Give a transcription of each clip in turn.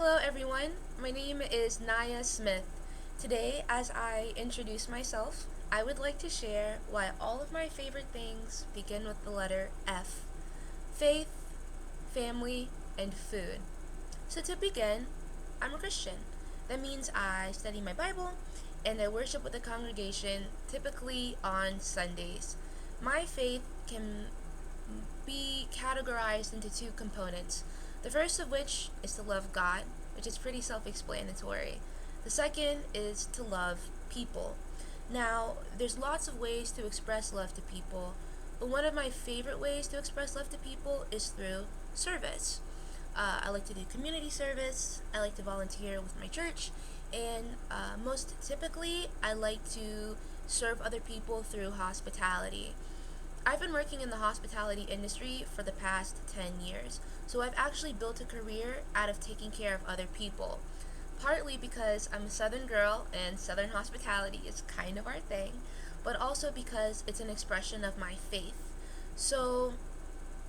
Hello everyone, my name is Naya Smith. Today, as I introduce myself, I would like to share why all of my favorite things begin with the letter F. Faith, family, and food. So to begin, I'm a Christian. That means I study my Bible and I worship with the congregation, typically on Sundays. My faith can be categorized into two components. The first of which is to love God, which is pretty self explanatory. The second is to love people. Now, there's lots of ways to express love to people, but one of my favorite ways to express love to people is through service. I like to do community service, I like to volunteer with my church, and most typically, I like to serve other people through hospitality. I've been working in the hospitality industry for the past 10 years, so I've actually built a career out of taking care of other people. Partly because I'm a Southern girl and Southern hospitality is kind of our thing, but also because it's an expression of my faith. So,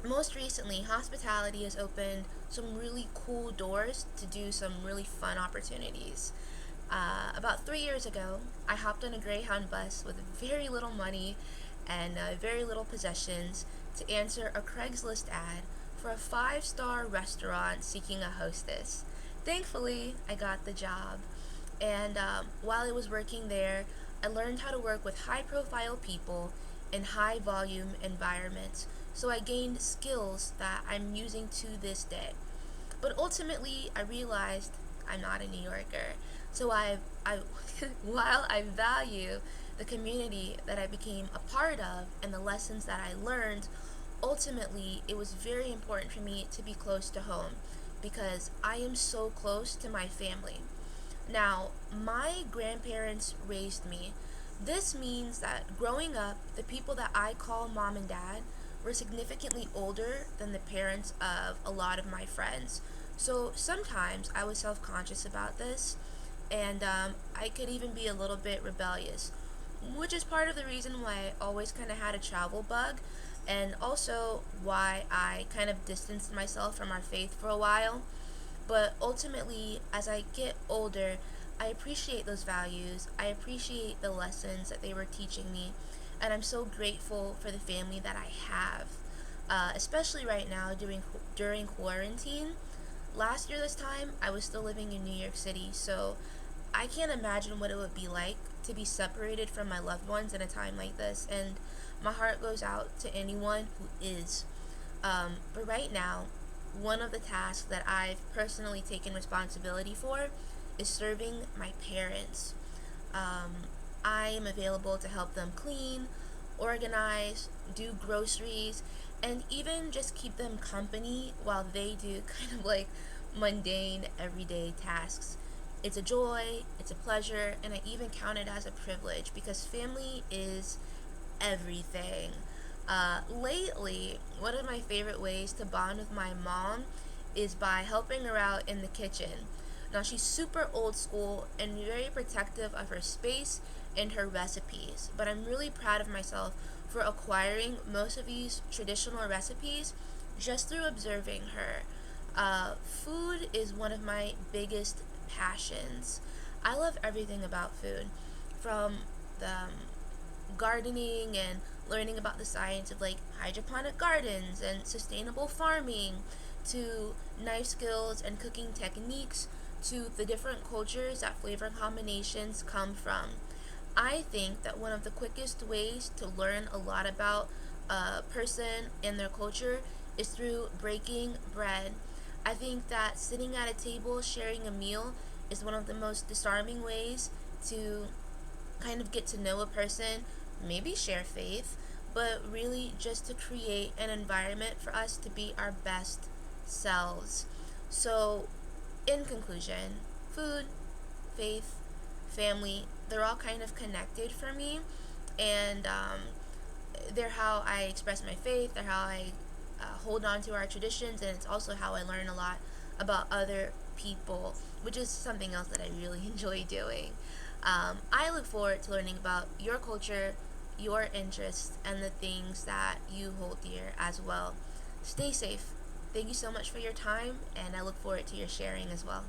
most recently, hospitality has opened some really cool doors to do some really fun opportunities. About 3 years ago, I hopped on a Greyhound bus with very little money and very little possessions to answer a Craigslist ad for a five-star restaurant seeking a hostess. Thankfully, I got the job. And while I was working there, I learned how to work with high profile people in high volume environments. So I gained skills that I'm using to this day. But ultimately, I realized I'm not a New Yorker. So I while I value the community that I became a part of and the lessons that I learned, ultimately it was very important for me to be close to home because I am so close to my family. Now, my grandparents raised me. This means that growing up, the people that I call mom and dad were significantly older than the parents of a lot of my friends. So sometimes I was self conscious about this, and I could even be a little bit rebellious, which is part of the reason why I always kind of had a travel bug, and also why I kind of distanced myself from our faith for a while. But ultimately, as I get older, I appreciate those values. I appreciate the lessons that they were teaching me. And I'm so grateful for the family that I have. Especially right now during quarantine. Last year, this time, I was still living in New York City. So I can't imagine what it would be like to be separated from my loved ones in a time like this. And my heart goes out to anyone who is. But right now, one of the tasks that I've personally taken responsibility for is serving my parents. I am available to help them clean, organize, do groceries, and even just keep them company while they do kind of like mundane everyday tasks. It's a joy, it's a pleasure, and I even count it as a privilege because family is everything. Lately, one of my favorite ways to bond with my mom is by helping her out in the kitchen. Now, she's super old school and very protective of her space and her recipes, but I'm really proud of myself for acquiring most of these traditional recipes just through observing her. Food is one of my biggest passions. I love everything about food, from the gardening and learning about the science of like hydroponic gardens and sustainable farming to knife skills and cooking techniques to the different cultures that flavor combinations come from. I think that one of the quickest ways to learn a lot about a person and their culture is through breaking bread. I think that sitting at a table sharing a meal is one of the most disarming ways to kind of get to know a person, maybe share faith, but really just to create an environment for us to be our best selves. So, in conclusion, food, faith, family, they're all kind of connected for me, and they're how I express my faith, they're how I hold on to our traditions, and it's also how I learn a lot about other people, which is something else that I really enjoy doing. I look forward to learning about your culture, your interests, and the things that you hold dear as well. Stay safe. Thank you so much for your time, and I look forward to your sharing as well.